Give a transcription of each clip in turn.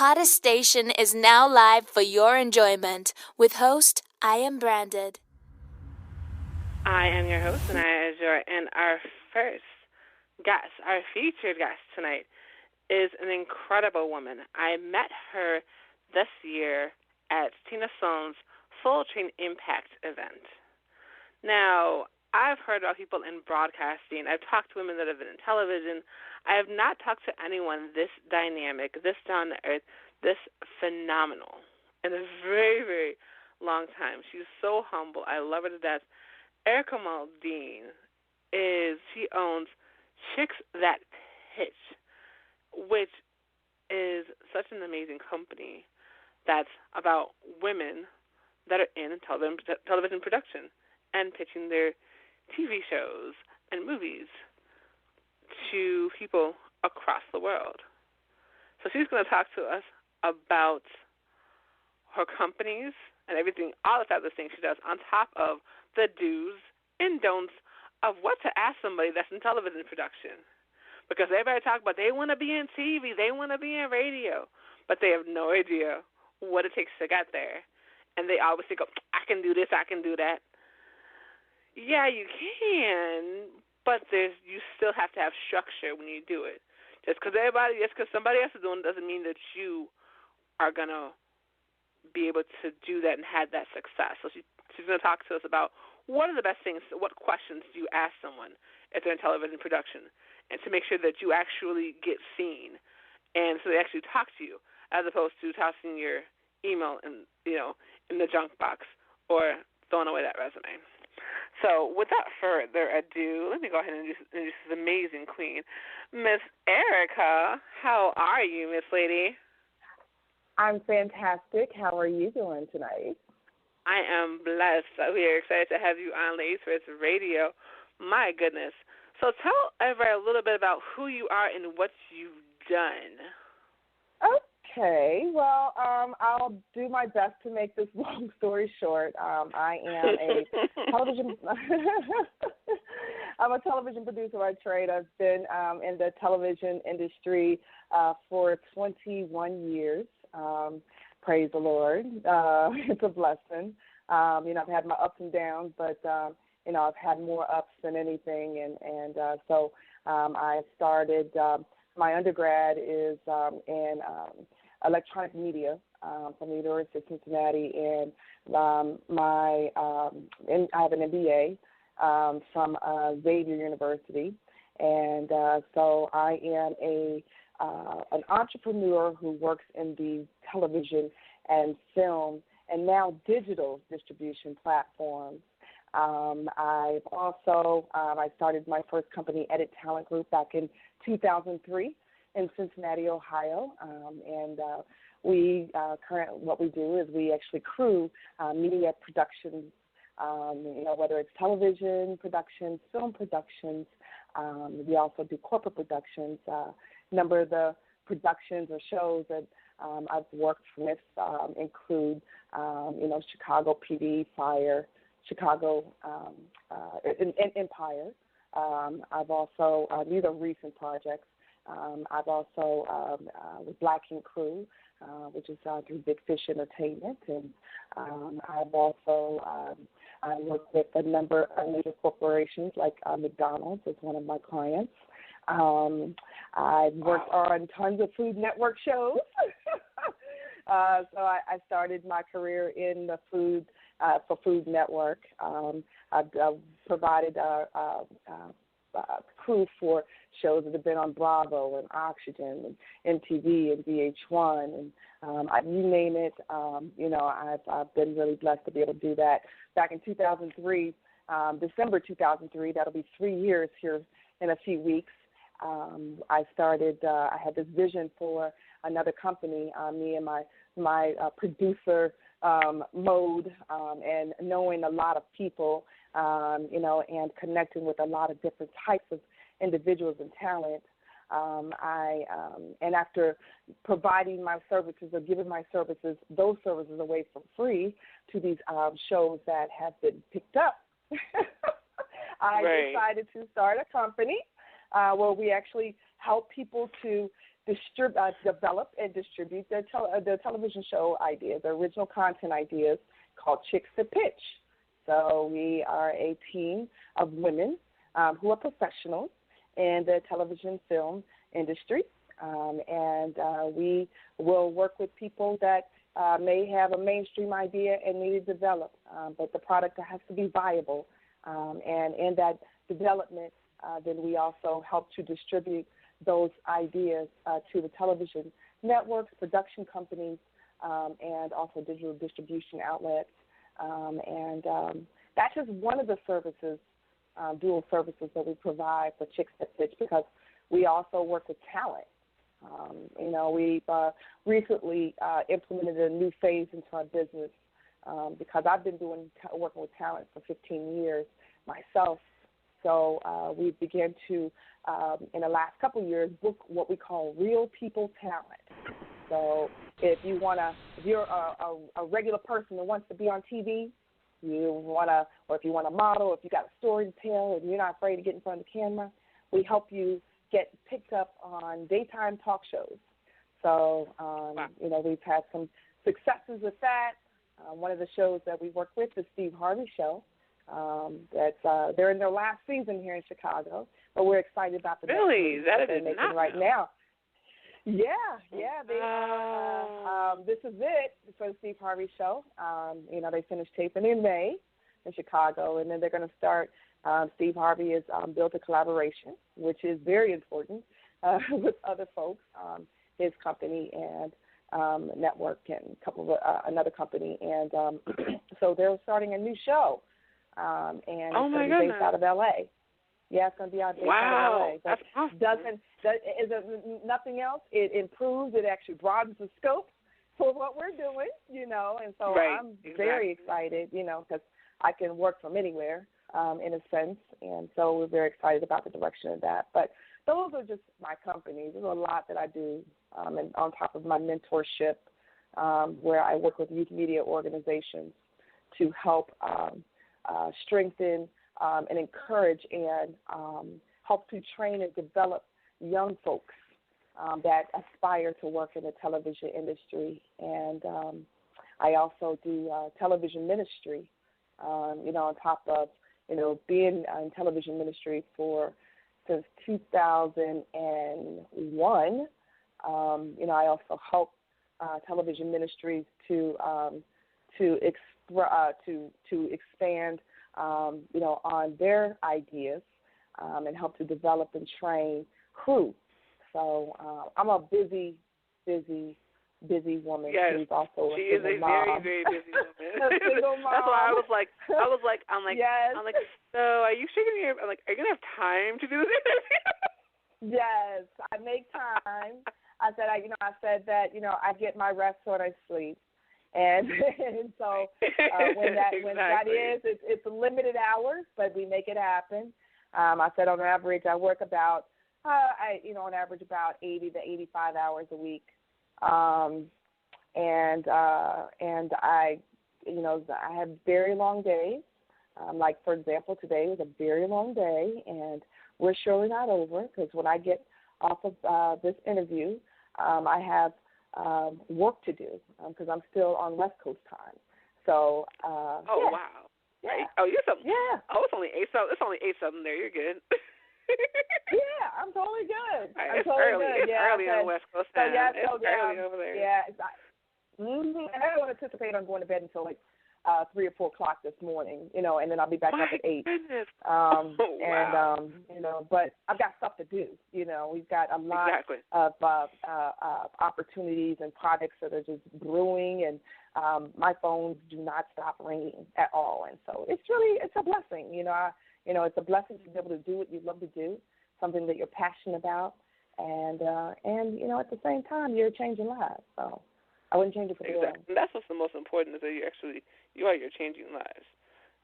hottest station is now live for your enjoyment with host Iambranded. I am your host, and our first guest, our featured guest tonight, is an incredible woman. I met her this year at Tina Sloan's Soul Train Impact event. Now, I've heard about people in broadcasting. I've talked to women that have been in television. I have not talked to anyone this dynamic, this down to earth, this phenomenal in a very, very long time. She's so humble. I love her to death. Ericka she owns Chicks That Pitch, which is such an amazing company that's about women that are in television production and pitching their TV shows and movies to people across the world. So she's going to talk to us about her companies and everything, all the fabulous things she does, on top of the do's and don'ts of what to ask somebody that's in television production. Because everybody talk about they want to be in TV, they want to be in radio, but they have no idea what it takes to get there. And they always think, oh, I can do this, I can do that. Yeah, you can, but you still have to have structure when you do it. Just because somebody else is doing it doesn't mean that you are going to be able to do that and have that success. So she's going to talk to us about what are the best things, what questions do you ask someone if they're in television production, and to make sure that you actually get seen, and so they actually talk to you, as opposed to tossing your email in the junk box or throwing away that resume. So without further ado, let me go ahead and introduce this amazing queen, Miss Ericka. How are you, Miss Lady? I'm fantastic. How are you doing tonight? I am blessed. We are excited to have you on Ladies First Radio. My goodness. So tell everybody a little bit about who you are and what you've done. Okay. Well, I'll do my best to make this long story short. I am a television. I'm a television producer by trade. I've been in the television industry for 21 years. Praise the Lord. It's a blessing. I've had my ups and downs, but I've had more ups than anything, and so I started. My undergrad is in electronic media from the University of Cincinnati, and I have an MBA from Xavier University, and so I am an entrepreneur who works in the television and film and now digital distribution platforms. I've also I started my first company, Edit Talent Group, back in 2003 in Cincinnati, Ohio, and what we do is we actually crew media productions, whether it's television productions, film productions. We also do corporate productions. A number of the productions or shows that I've worked with include, Chicago PD, Fire, Chicago Empire. I've also, these are recent projects. I've also, with Black Ink Crew, which is through Big Fish Entertainment, and I've also I work with a number of major corporations like McDonald's is one of my clients. I've worked on tons of Food Network shows. So I started my career in the food for Food Network. I've provided crew for shows that have been on Bravo and Oxygen and MTV and VH1 and you name it. I've been really blessed to be able to do that. Back in 2003, December 2003, that'll be 3 years here in a few weeks. I started. I had this vision for another company. Me and my producer mode, and knowing a lot of people, and connecting with a lot of different types of individuals and talent. And after providing my services or giving my services, those services away for free to these shows that have been picked up, I decided to start a company where we actually help people to develop and distribute the television show ideas, the original content ideas called Chicks That Pitch. So we are a team of women who are professionals in the television film industry, and we will work with people that may have a mainstream idea and need to develop, but the product has to be viable. And in that development, then we also help to distribute those ideas to the television networks, production companies, and also digital distribution outlets. And that's just one of the services, dual services that we provide for Chicks That Pitch, because we also work with talent. We've recently implemented a new phase into our business because I've been working with talent for 15 years myself. So we began to, in the last couple of years, book what we call real people talent. So if you're a regular person that wants to be on TV, or if you want to model, if you got a story to tell, and you're not afraid to get in front of the camera, we help you get picked up on daytime talk shows. So, we've had some successes with that. One of the shows that we work with is Steve Harvey Show. They're in their last season here in Chicago, but we're excited about the next that they're making right now. Yeah, they this is it for the Steve Harvey Show. They finished taping in May in Chicago, and then they're going to start. Steve Harvey has built a collaboration, which is very important, with other folks, his company and network and a couple of another company, and so they're starting a new show, and it's going to be based out of L.A. Yeah, it's going to be based out of L.A. But that's awesome. Nothing else? It improves. It actually broadens the scope for what we're doing, and so I'm very excited, because I can work from anywhere, in a sense, and so we're very excited about the direction of that. But those are just my companies. There's a lot that I do, and on top of my mentorship, where I work with youth media organizations to help strengthen and encourage and help to train and develop young folks that aspire to work in the television industry. And I also do television ministry, on top of, being in television ministry since 2001. I also help television ministries to expand, on their ideas, and help to develop and train crew. So I'm a busy woman. Yes, who's also she is a mom. very, very busy woman. Single mom. That's why I'm like, yes. I'm like, so are you shaking your? I'm like, are you gonna have time to do this interview? Yes, I make time. I said that I get my rest when I sleep, and so when that is, it's limited hours, but we make it happen. I said on average I work about on average about 80 to 85 hours a week, and I have very long days. Like for example, today was a very long day, and we're surely not over, because when I get off of this interview, I have work to do, because I'm still on West Coast time. So wow. Yeah. Oh, you're something. Yeah. Oh, it's only 8-7. It's only 8-7 there. You're good. Yeah, I'm totally good. It's early. It's early on West Coast time. It's early over there. Yeah. And I don't anticipate on going to bed until like 3 or 4 o'clock this morning, and then I'll be back up at 8. Goodness. Wow. And but I've got stuff to do. We've got a lot of opportunities and projects that are just brewing, and my phones do not stop ringing at all. And so it's a blessing. It's a blessing to be able to do what you love to do, something that you're passionate about, and at the same time you're changing lives. So I wouldn't change it for the world. Exactly. That's what's the most important, is that you're changing lives.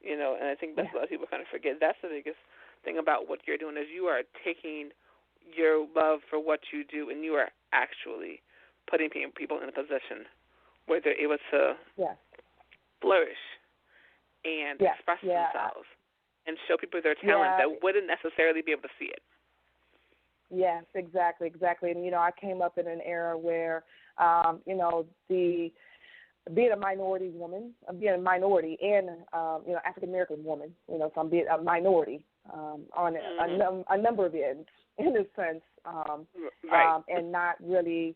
And I think that's what a lot of people kind of forget. That's the biggest thing about what you're doing, is you are taking your love for what you do, and you are actually putting people in a position where they're able to flourish and express themselves and show people their talent that wouldn't necessarily be able to see it. Yes, exactly. And I came up in an era where, the being a minority woman, being a minority and African American woman, so I'm being a minority on a number of ends in a sense, right. and not really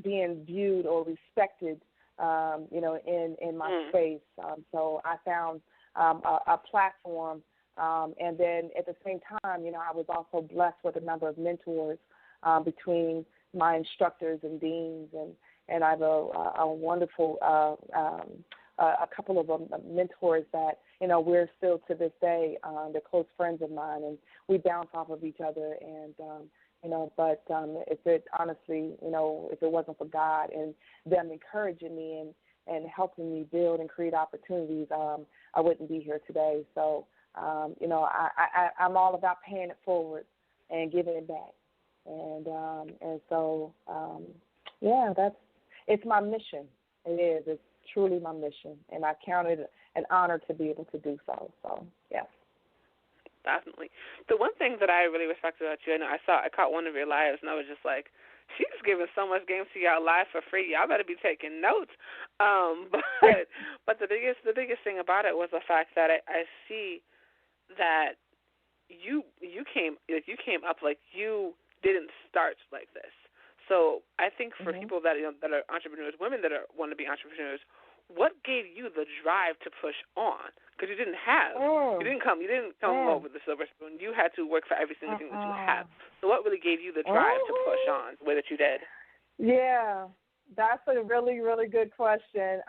being viewed or respected, in my space. So I found a platform. And then at the same time, I was also blessed with a number of mentors between my instructors and deans, and I have a wonderful a couple of mentors that we're still to this day they're close friends of mine, and we bounce off of each other. And but if it honestly, if it wasn't for God and them encouraging me and helping me build and create opportunities, I wouldn't be here today. So. I'm all about paying it forward and giving it back, and so it's my mission. It is. It's truly my mission, and I count it an honor to be able to do so. So yes. Definitely. The one thing that I really respect about you, I caught one of your lives, and I was just like, she's giving so much game to y'all live for free. Y'all better be taking notes. But the biggest thing about it was the fact that I see that you came up like you didn't start like this. So I think for people that that are entrepreneurs, women that want to be entrepreneurs, what gave you the drive to push on? Because you didn't come over the silver spoon. You had to work for every single thing that you have. So what really gave you the drive to push on the way that you did? Yeah, that's a really, really good question.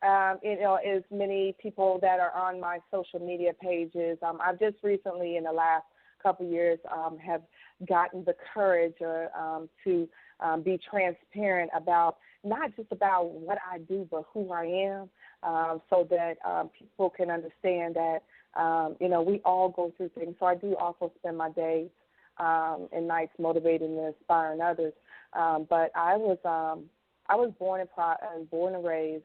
As many people that are on my social media pages, I've just recently, in the last couple of years, have gotten the courage to be transparent about not just about what I do, but who I am, so that people can understand that, we all go through things. So I do also spend my days and nights motivating and inspiring others. But I was born and raised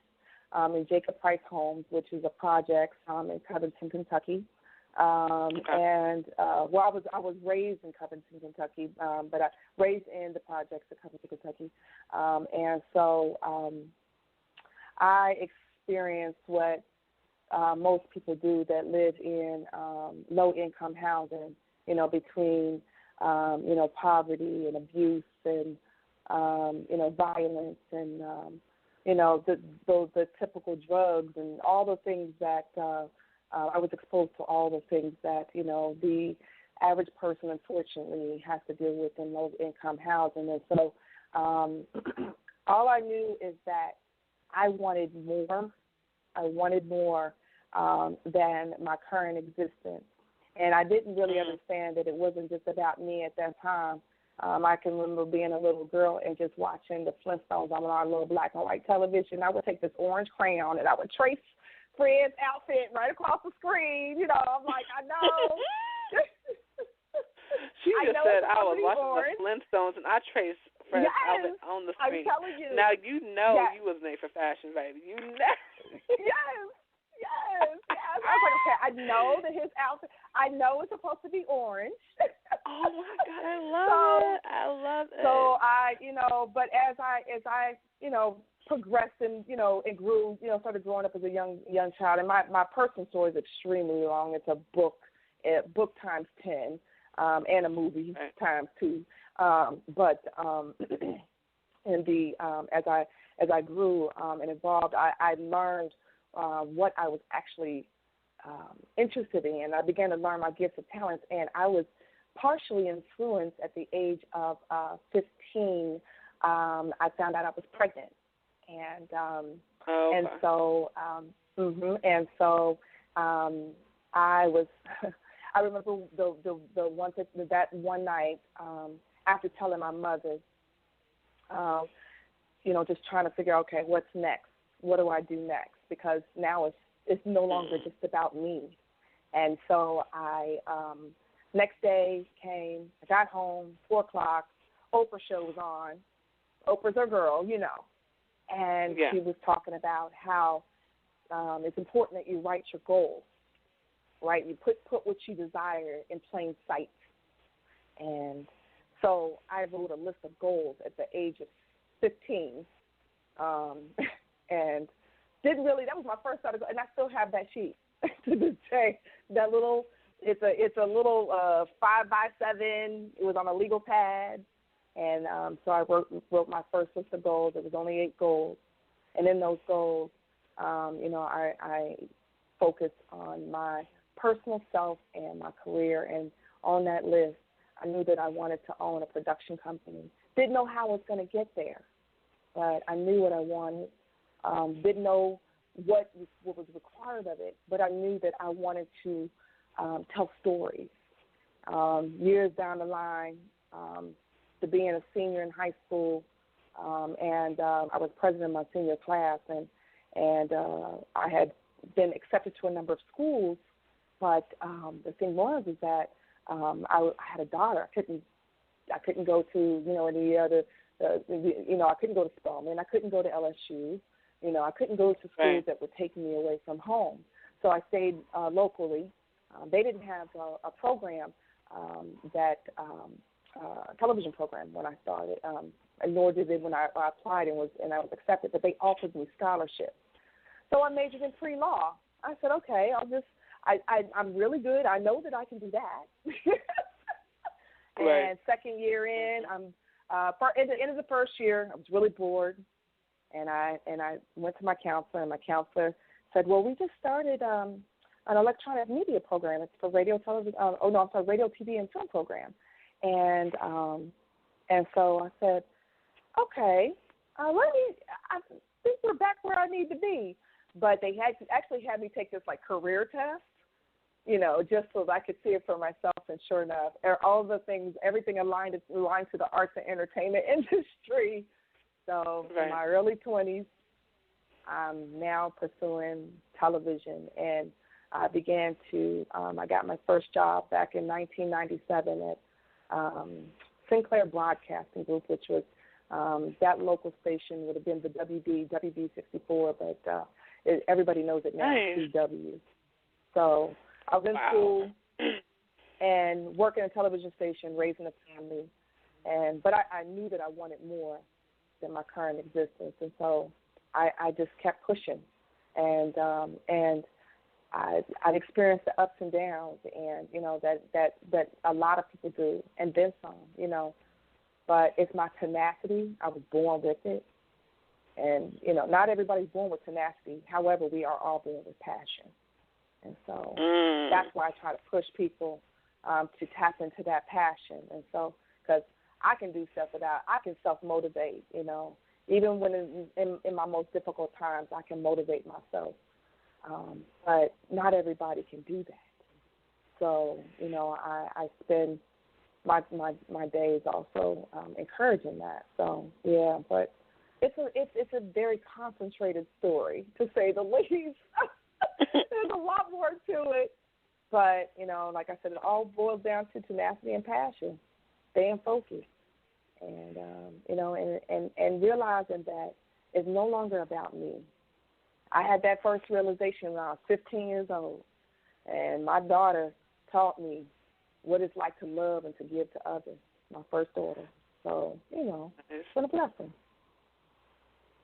in Jacob Price Homes, which is a project in Covington, Kentucky. And I was raised in Covington, Kentucky, but I raised in the projects of Covington, Kentucky. And so I experienced what most people do that live in low-income housing, between, poverty and abuse and, violence and, the typical drugs and all the things that I was exposed to, all the things that, the average person, unfortunately, has to deal with in low-income housing. And so all I knew is that I wanted more. I wanted more than my current existence. And I didn't really understand that it wasn't just about me at that time. I can remember being a little girl and just watching the Flintstones on our little black and white television. I would take this orange crayon and I would trace Fred's outfit right across the screen. I'm like, I know. She just said I was watching the Flintstones and I traced Fred's outfit on the screen. I'm telling you. Now you was made for fashion, baby. You know. Yes. I was like, okay, I know that his outfit, I know it's supposed to be orange. Oh my God, I love it. So but as I progressed and and grew, started growing up as a young child, and my personal story is extremely long. It's a book times 10, and a movie times 2. But as I grew and evolved, I learned what I was actually interested in. I began to learn my gifts and talents, and I was partially influenced at the age of 15. I found out I was pregnant, and so I was. I remember that one night after telling my mother, just trying to figure out, okay, what's next? What do I do next? Because now it's no longer just about me. And so I next day came, I got home, 4 o'clock, Oprah show was on. Oprah's our girl, and she was talking about how it's important that you write your goals, right? You put what you desire in plain sight. And so I wrote a list of goals at the age of 15, and didn't really. That was my first set of goals, and I still have that sheet to this day. That little, it's a little 5x7. It was on a legal pad, and so I wrote my first list of goals. It was only 8 goals, and in those goals, I focused on my personal self and my career. And on that list, I knew that I wanted to own a production company. Didn't know how I was going to get there, but I knew what I wanted. Didn't know what was required of it, but I knew that I wanted to tell stories. Years down the line, to being a senior in high school, and I was president of my senior class, and I had been accepted to a number of schools, but the thing was is that I had a daughter. I couldn't go to any other. I couldn't go to Spelman. I couldn't go to LSU. I couldn't go to schools that would take me away from home. So I stayed locally. They didn't have a program television program when I started, nor did they when I applied and I was accepted. But they offered me scholarships. So I majored in pre-law. I said, okay, I'm really good. I know that I can do that. And second year in, at the end of the first year, I was really bored, and I went to my counselor, and my counselor said, well, we just started an electronic media program. It's for radio, television. Radio, TV, and film program. And so I said, okay, I think we're back where I need to be. But they actually had me take this career test, just so that I could see it for myself. And sure enough, all the things, everything aligned to the arts and entertainment industry. So in my early 20s, I'm now pursuing television, and I began to. I got my first job back in 1997 at Sinclair Broadcasting Group, which was that local station would have been the WB64, but everybody knows it now as CW. So I was in school and working at a television station, raising a family, but I knew that I wanted more than my current existence, and so I just kept pushing, and I've experienced the ups and downs, and that a lot of people do, and then some, But it's my tenacity. I was born with it, and not everybody's born with tenacity. However, we are all born with passion, and so that's why I try to push people to tap into that passion, and so because I can do stuff I can self-motivate, even when in my most difficult times, I can motivate myself. But not everybody can do that. So, I spend my days also encouraging that. So, yeah, but it's a very concentrated story, to say the least. There's a lot more to it. But, like I said, it all boils down to tenacity and passion, staying focused, and, and realizing that it's no longer about me. I had that first realization when I was 15 years old, and my daughter taught me what it's like to love and to give to others, my first daughter. So, it's been a blessing.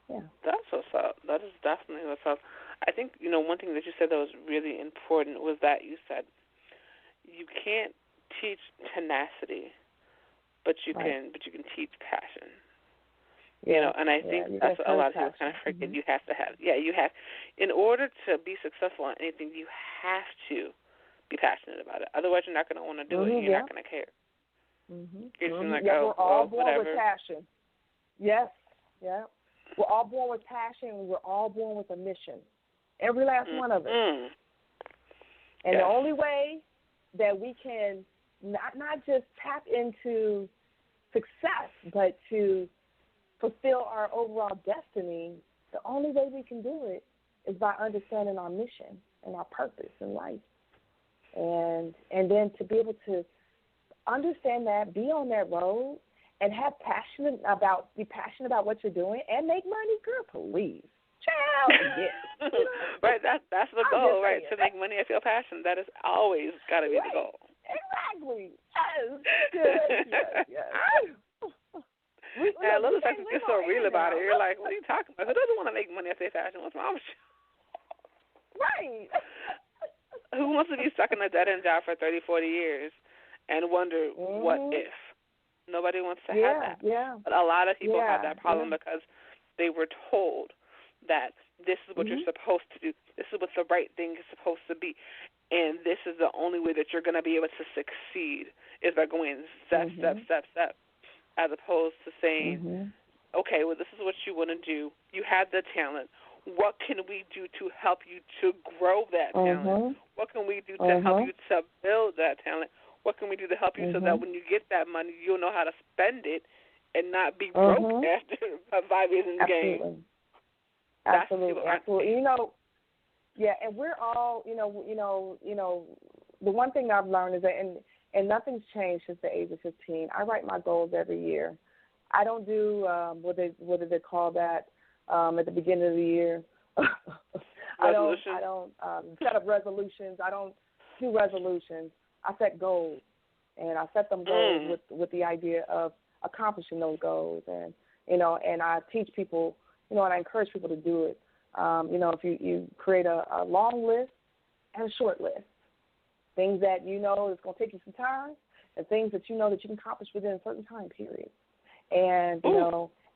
Yeah. That's what's up. That is definitely what's up. I think, one thing that you said that was really important was that you said you can't teach tenacity, but you can teach passion. And I think that's what a lot of people kind of forget. You have to have, in order to be successful in anything, you have to be passionate about it. Otherwise, you're not going to want to do it, and you're not going to care. You're just like, we're all born whatever. with passion. Yes, yeah. We're all born with passion, and we're all born with a mission. Every last one of us. And the only way that we can not just tap into success, but to fulfill our overall destiny, the only way we can do it is by understanding our mission and our purpose in life. And then to be able to understand that, be on that road, and be passionate about what you're doing and make money, girl, please. Child, yes. Right, that's the goal, right? To make money and feel passion. That is always got to be the goal. Exactly. Yes. I love the fact that you're so real about it. You're like, what are you talking about? Who doesn't want to make money off their fashion? What's wrong with you? Right. Who wants to be stuck in a dead-end job for 30, 40 years and wonder what if? Nobody wants to have that. Yeah. But a lot of people have that problem because they were told that this is what you're supposed to do. This is what the right thing is supposed to be. And this is the only way that you're going to be able to succeed is by going step, as opposed to saying, okay, well, this is what you want to do. You have the talent. What can we do to help you to grow that talent? What can we do to help you to build that talent? What can we do to help you so that when you get that money, you'll know how to spend it and not be broke after 5 years in the game? Absolutely. You know, and we're all, the one thing I've learned is that, and nothing's changed since the age of 15. I write my goals every year. I don't do what do they call that at the beginning of the year. I don't set up resolutions. I don't do resolutions. I set goals, and I set them goals with the idea of accomplishing those goals, and and I teach people, and I encourage people to do it. If you create a long list and a short list, things that is going to take you some time, and things that that you can accomplish within a certain time period, and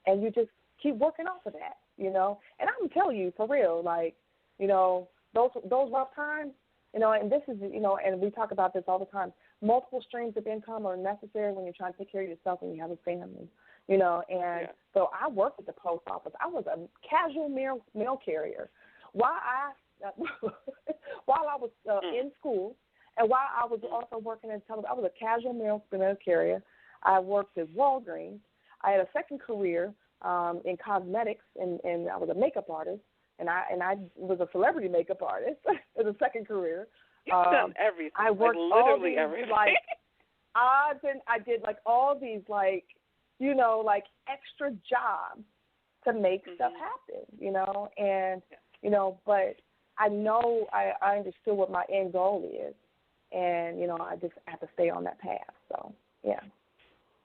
and you just keep working off of that, And I'm gonna tell you for real, like those rough times. And this is, and we talk about this all the time. Multiple streams of income are necessary when you're trying to take care of yourself and you have a family, So I worked at the post office. I was a casual mail carrier while I was in school, and while I was also working in television. I was a casual mail carrier. I worked at Walgreens. I had a second career in cosmetics, and I was a makeup artist. And I was a celebrity makeup artist as a second career. You've done everything. I worked literally all these, everything. I did all these extra jobs to make stuff happen, and but I know I understood what my end goal is, and I just have to stay on that path. So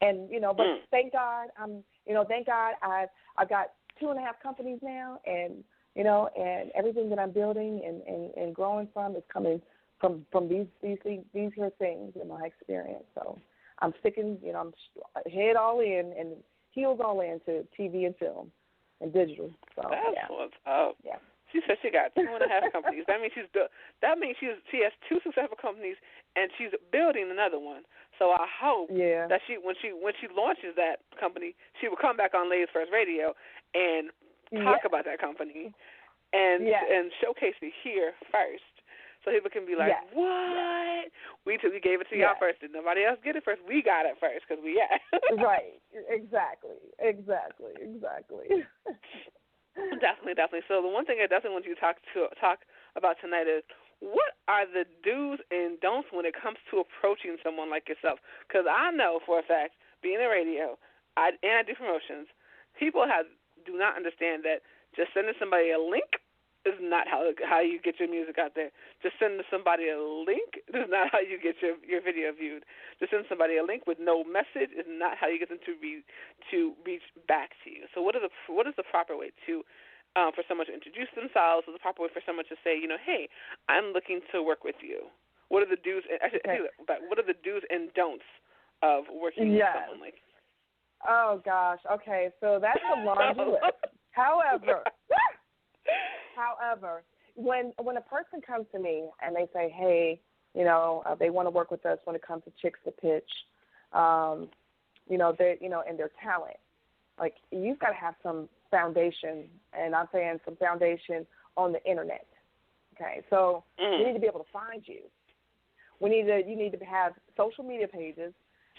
and but thank God I've got 2.5 companies now, and and everything that I'm building and growing from is coming from these here things in my experience. So I'm sticking, I'm head all in and heels all in to TV and film and digital. So that's what's up. Yeah. She said she got 2.5 companies. That means she has 2 successful companies, and she's building another one. So I hope that when she launches that company, she will come back on Ladies First Radio and talk about that company and showcase it here first, so people can be like, what? We gave it to y'all first. Did nobody else get it first? We got it first because we Right. Exactly. Definitely. So the one thing I definitely want you to talk about tonight is, what are the do's and don'ts when it comes to approaching someone like yourself? Because I know for a fact, being in radio, I do promotions, people do not understand that just sending somebody a link is not how you get your music out there. Just sending somebody a link is not how you get your video viewed. Just sending somebody a link with no message is not how you get them to reach back to you. So what is the proper way to for someone to introduce themselves? What's the proper way for someone to say, hey, I'm looking to work with you? What are the do's? What are the do's and don'ts of working with someone like you? Oh gosh. Okay, so that's a laundry list. However, when a person comes to me and they say, hey, they want to work with us when it comes to Chicks to Pitch, and their talent, like, you've got to have some foundation, and I'm saying some foundation on the internet. Okay, so we need to be able to find you. You need to have social media pages.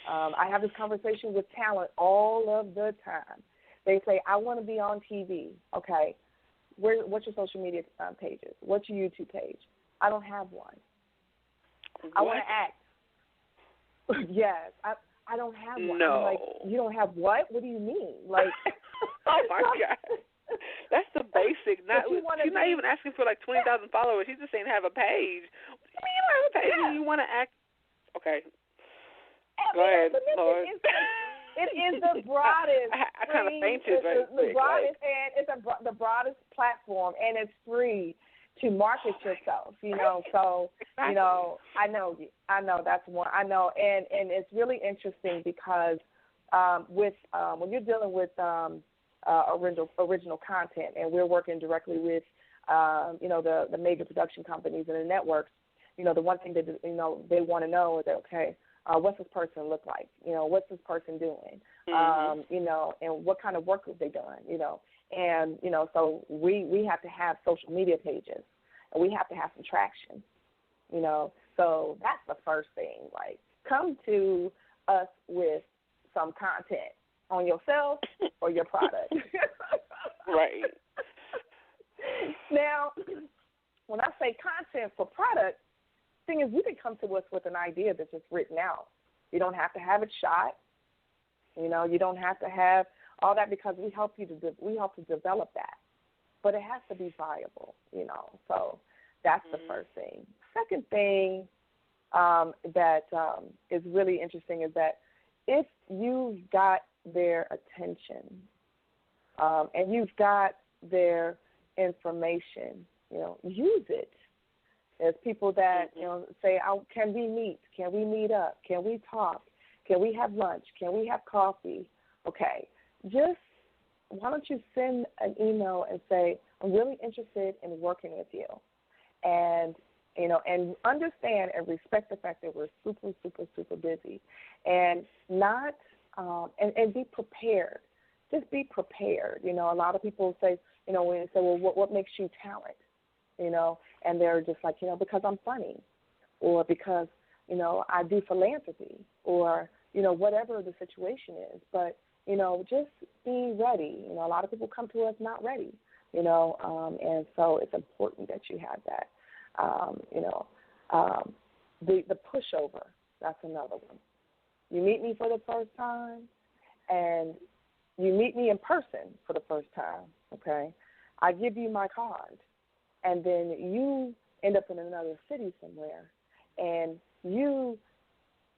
I have this conversation with talent all of the time. They say, I want to be on TV. Okay, what's your social media pages? What's your YouTube page? I don't have one. What? I want to act. Yes, I don't have one. No. I'm like, you don't have what? What do you mean? Like, oh my God. That's the basic. She's not even asking for like 20,000 followers. She's just saying have a page. What do you mean you don't have a page? You want to act Okay. I Go ahead, listen, Lord. it is the broadest. I kind of fainted right the broadest, like, and it's the broadest platform, and it's free to market yourself. You know, so exactly. you know, I know that's one. I know, and it's really interesting because when you're dealing with original content, and we're working directly with the major production companies and the networks. You know, the one thing that they want to know is that, okay, what's this person look like? You know, what's this person doing? Mm-hmm. And what kind of work have they done? You know, and so we have to have social media pages, and we have to have some traction. You know, so that's the first thing. Like, come to us with some content on yourself or your product. Right. Now, when I say content for product, the thing is, you can come to us with an idea that's just written out. You don't have to have it shot. You know, you don't have to have all that, because we help to develop that. But it has to be viable. You know, so that's the first thing. Second thing that is really interesting is that if you've got their attention and you've got their information, you know, use it. There's people that, you know, say, can we meet? Can we meet up? Can we talk? Can we have lunch? Can we have coffee? Okay, just why don't you send an email and say, I'm really interested in working with you. And, you know, and understand and respect the fact that we're super, super, super busy. And not, and be prepared. Just be prepared. You know, a lot of people say, you know, when they say, well, what makes you talent? You know, and they're just like, you know, because I'm funny, or because, you know, I do philanthropy, or, you know, whatever the situation is. But, you know, just be ready. You know, a lot of people come to us not ready, you know, and so it's important that you have that. The pushover, that's another one. You meet me for the first time, and you meet me in person for the first time, okay? I give you my card, and then you end up in another city somewhere, and you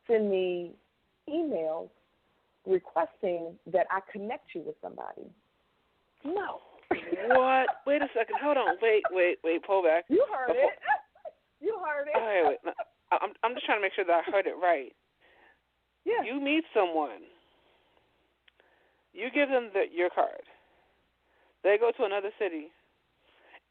send me emails requesting that I connect you with somebody. No. What? Wait a second. Hold on. Wait. Pull back. You heard it. You heard it. Oh, wait. No, I'm just trying to make sure that I heard it right. Yeah. You meet someone. You give them your card. They go to another city,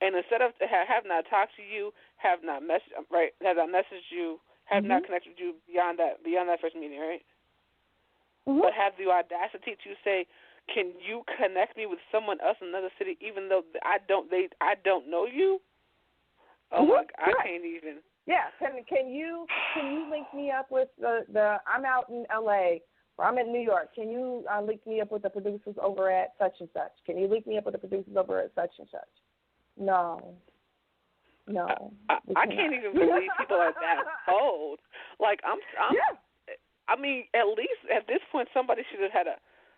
and instead of have not talked to you, have not messaged you, have not connected with you beyond that first meeting, right? Mm-hmm. But have the audacity to say, can you connect me with someone else in another city, even though I don't know you? Oh my God, I can't even. Yeah, can you link me up with the I'm out in LA or I'm in New York. Can you link me up with the producers over at such and such? Can you link me up with the producers over at such and such? No. I can't even believe people are that bold. Like yeah. I mean, at least at this point, somebody should have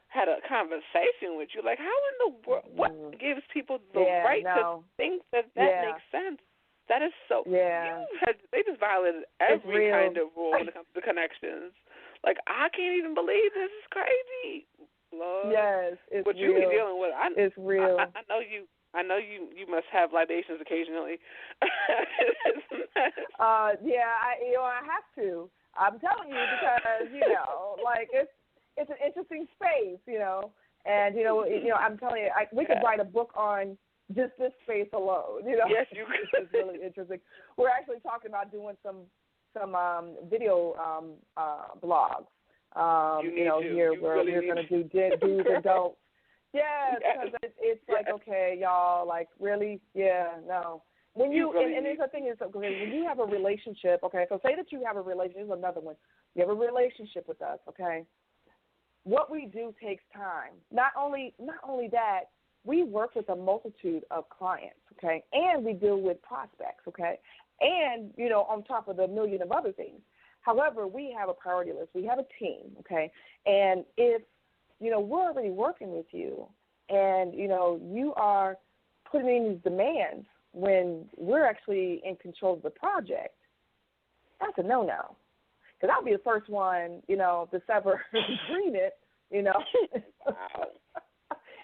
had a conversation with you. Like, how in the world? What gives people the right to think that makes sense? That is so. Yeah. They just violated every kind of rule when it comes to connections. Like, I can't even believe this is crazy. Lord. Yes, it's what real. What you be dealing with? It's real. I know you. I know you must have libations occasionally. Yeah, I have to. I'm telling you, because like it's an interesting space, and I'm telling you, we could write a book on just this space alone. Yes, you could. It's really interesting. We're actually talking about doing some video blogs. Here where we're going to do do's and don'ts. Yes, because it's like, okay, y'all, like, really? Yeah, no. When and the thing is, okay, when you have a relationship, okay, so say that you have a relationship, here's another one. You have a relationship with us, okay? What we do takes time. Not only that, we work with a multitude of clients, okay, and we deal with prospects, okay, and, on top of the million of other things. However, we have a priority list. We have a team, okay, and if we're already working with you and, you are putting in these demands when we're actually in control of the project, that's a no-no. because I'll be the first one, to sever an agreement, Wow.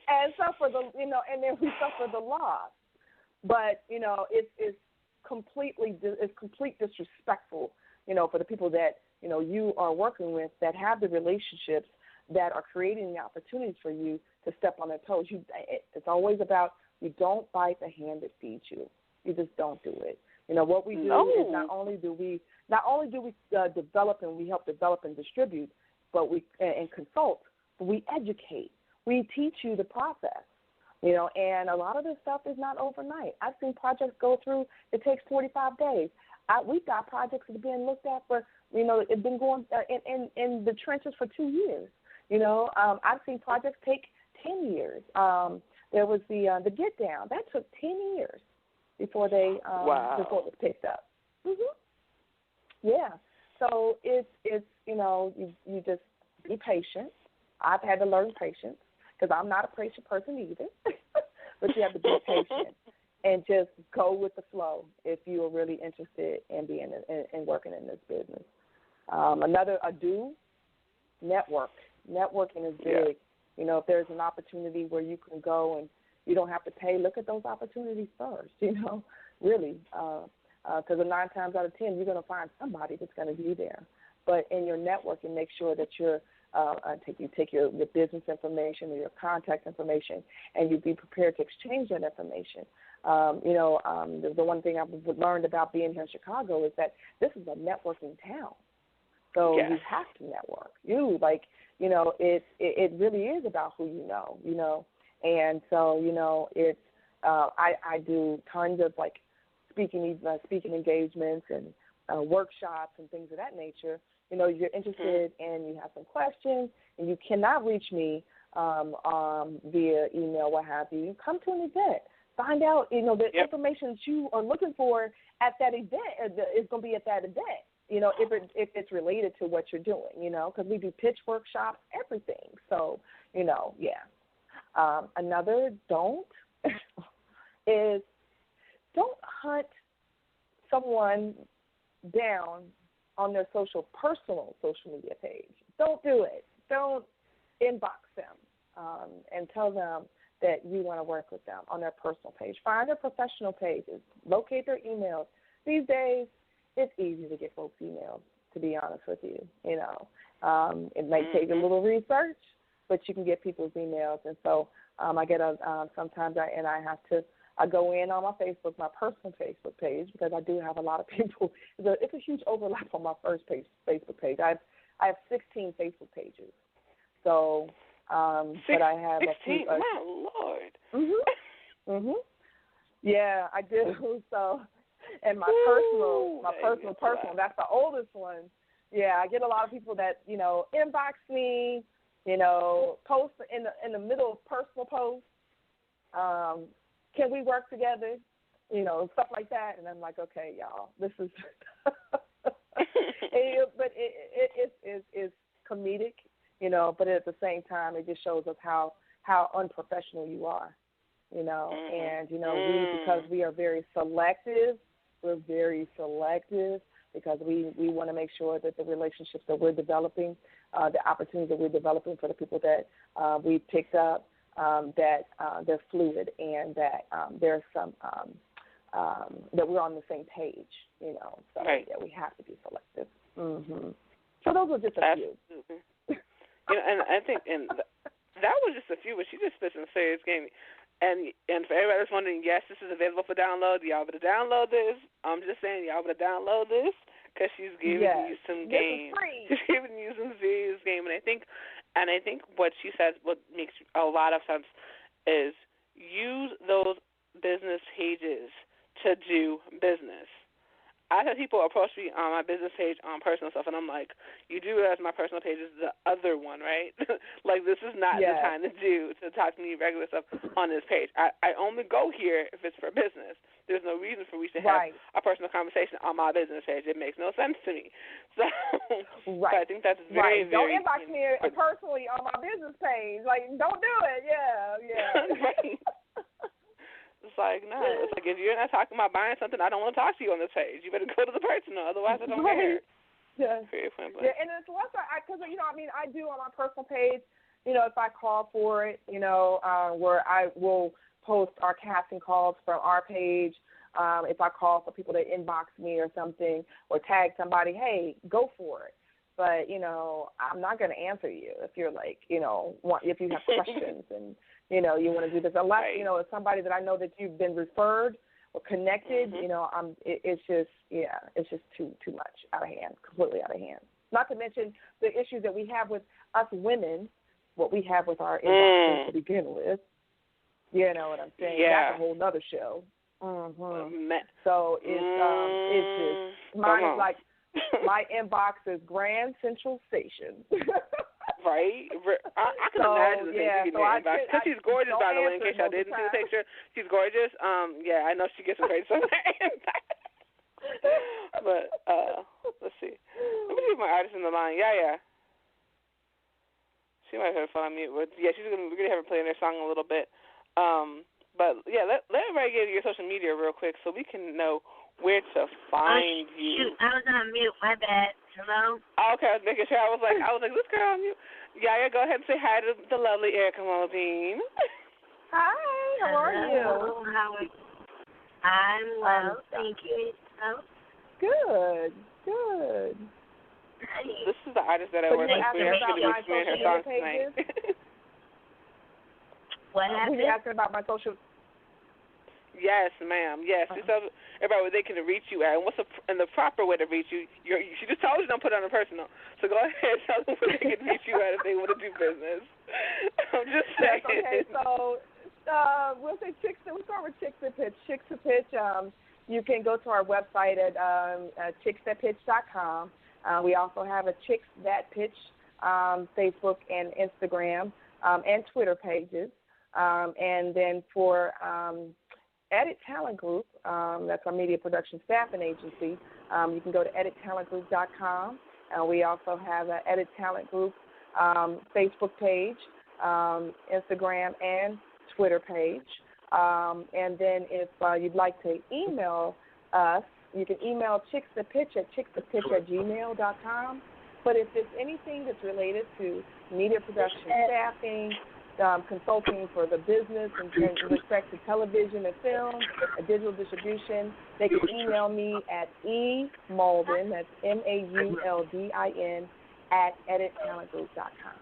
and suffer and then we suffer the loss. But it's complete disrespectful, for the people that you are working with that have the relationships that are creating the opportunities for you to step on their toes. It's always about, you don't bite the hand that feeds you. You just don't do it. What we do is not only do we develop, and we help develop and distribute, but we and consult, but we educate. We teach you the process. And a lot of this stuff is not overnight. I've seen projects go through, it takes 45 days. We've got projects that are being looked at for, it's been going in the trenches for 2 years. I've seen projects take 10 years. There was the Get Down. That took 10 years before they before it was picked up. Yeah. So it's you just be patient. I've had to learn patience, because I'm not a patient person either. But you have to be patient and just go with the flow if you are really interested in being in working in this business. Another network. Networking is big. Yeah. If there's an opportunity where you can go and you don't have to pay, look at those opportunities first. Really, because 9 times out of 10 you're going to find somebody that's going to be there. But in your networking, make sure that you're you take your business information or your contact information, and you be prepared to exchange that information. The one thing I've learned about being here in Chicago is that this is a networking town. So you have to network. It really is about who you know. And so, it's I do tons of speaking engagements and workshops and things of that nature. If you're interested and you have some questions and you cannot reach me via email, what have you, come to an event. Find out, the information that you are looking for at that event is going to be at that event, if it's related to what you're doing, because we do pitch workshops, everything. So, another don't is don't hunt someone down on their personal social media page. Don't do it. Don't inbox them and tell them that you want to work with them on their personal page. Find their professional pages. Locate their emails. These days, it's easy to get folks' emails, to be honest with you. It may take a little research, but you can get people's emails. And so I get sometimes I go in on my personal Facebook page, because I do have a lot of people. It's a huge overlap on my first Facebook page. I have 16 Facebook pages. So, but I have 16. My Lord. Yeah, I do. So, and my personal, that's the oldest one. Yeah, I get a lot of people that inbox me, post in the middle of personal posts. Can we work together? Stuff like that. And I'm like, okay, y'all, this is, but it's comedic, but at the same time, it just shows us how unprofessional you are, and, because we are very selective, because we want to make sure that the relationships that we're developing, the opportunities that we're developing for the people that we've picked up, that they're fluid, and that there's some that we're on the same page, So right. we have to be selective. So those are just a few. And I think that was just a few, but she just spit some serious game. And for everybody that's wondering, yes, this is available for download. Y'all better download this. I'm just saying, y'all better download this, because she's giving you some game. She's giving you some serious game. And I think what she says, what makes a lot of sense, is use those business pages to do business. I've had people approach me on my business page on personal stuff, and I'm like, you do realize my personal page is the other one, right? This is not the time to talk to me regular stuff on this page. I only go here if it's for business. There's no reason for we to have a personal conversation on my business page. It makes no sense to me. So, so I think that's very, very... Don't inbox me personally on my business page. Don't do it. Yeah. Right. It's like, no. It's like, if you're not talking about buying something, I don't want to talk to you on this page. You better go to the personal, otherwise I don't care. Yeah. Period, point blank. Yeah, and it's less because I do on my personal page. If I call for it, where I will post our casting calls from our page. If I call for people to inbox me or something, or tag somebody, hey, go for it. But I'm not going to answer you if you're like, if you have questions and you want to do this. Unless it's somebody that I know that you've been referred or connected. It's just too much out of hand, completely out of hand. Not to mention the issues that we have with us women, what we have with our inboxes to begin with. You know what I'm saying? Yeah. That's a whole nother show. Mm-hmm. So it's just mine is like my inbox is Grand Central Station. Right? I can imagine the things you get in your inbox. Because she's gorgeous, by the way, in case y'all didn't see the picture. She's gorgeous. Yeah, I know she gets some great stuff in her inbox. But let's see. Let me see if my artist in the line. Yeah. She might have her phone on mute. But yeah, we're gonna have her playing their song a little bit. But yeah, let everybody get your social media real quick so we can know where to find you. Shoot, I was on mute. My bad. Hello. Oh, okay, I was making sure. I was like, this girl on mute. Yeah, go ahead and say hi to the lovely Ericka Porter. Hi. How are you? I'm well. Thank you. Good. This is the artist that I work with. We're actually going to be premiering her song tonight. What happened? Were you asking about my social? Yes, ma'am. Yes. Just tell everybody where they can reach you at, and and the proper way to reach you. She just told you don't put it on her personal. So go ahead and tell them where they can reach you at if they want to do business. I'm just saying. Okay, so we'll say we'll start with Chicks That Pitch. Chicks That Pitch. You can go to our website at chicksthatpitch.com. We also have a Chicks That Pitch Facebook and Instagram and Twitter pages. And then for Edit Talent Group, that's our media production staffing agency, you can go to edittalentgroup.com. We also have an Edit Talent Group Facebook page, Instagram, and Twitter page. And then if you'd like to email us, you can email chicksthatpitch at chicksthatpitch@gmail.com. But if there's anything that's related to media production staffing, consulting for the business in respect to television and film, digital distribution, they can email me at eMauldin, that's MAULDIN, at edittalentgroup.com.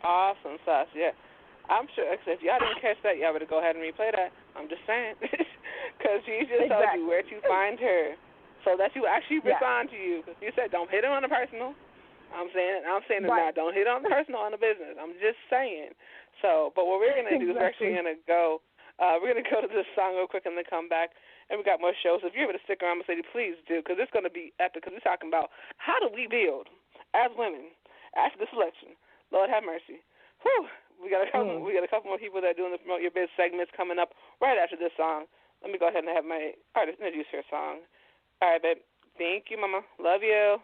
Awesome sauce, yeah. I'm sure, if y'all didn't catch that, y'all better go ahead and replay that. I'm just saying. Because she just told you where to find her so that you actually respond to you. Because you said don't hit her on the personal. I'm saying it now. Don't hit on the personal on the business. I'm just saying. So, but what we're going to do is we're actually going to go, to this song real quick and then come back. And we got more shows. So if you're able to stick around, Mercedes, please do, because it's going to be epic. Because we're talking about how do we build as women after this election. Lord have mercy. Whew. We got a couple more people that are doing the Promote Your Biz segments coming up right after this song. Let me go ahead and have my artist introduce her song. All right, babe. Thank you, Mama. Love you.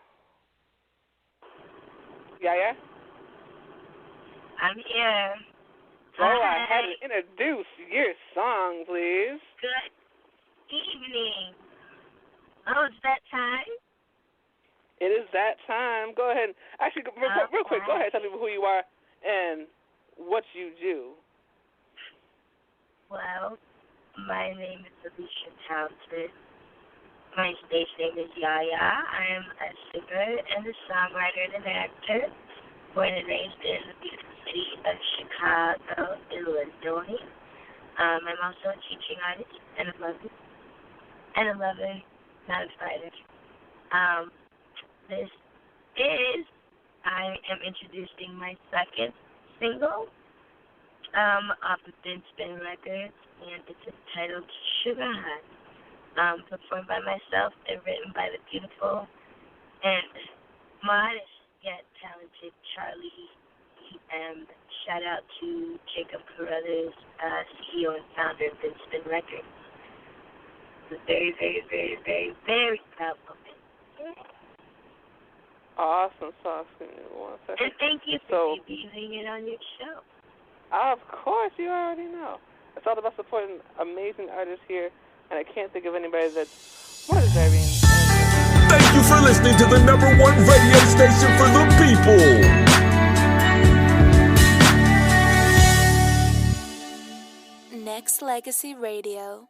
Yeah. I'm here. Go ahead and introduce your song, please. Good evening. Oh, it's that time? It is that time. Go ahead. Actually, real quick, go ahead and tell people who you are and what you do. Well, my name is Alicia Townsend. My stage name is Yaya. I am a singer and a songwriter and an actor, born and raised in the beautiful city of Chicago, Illinois. I'm also a teaching artist and a lover, not a fighter. I am introducing my second single off of Thin Spin Records, and it's entitled Sugar High. Performed by myself and written by the beautiful and modest yet talented Charlie. And shout out to Jacob Carruthers, CEO and founder of Thin Spin Records. A very, very, very, very, very proud woman. Awesome sauce. One second. And thank you for using it on your show. Of course, you already know. It's all about supporting amazing artists here, and I can't think of anybody that's more deserving. Thank you for listening to the #1 radio station for the people. Nexxlegacy Radio.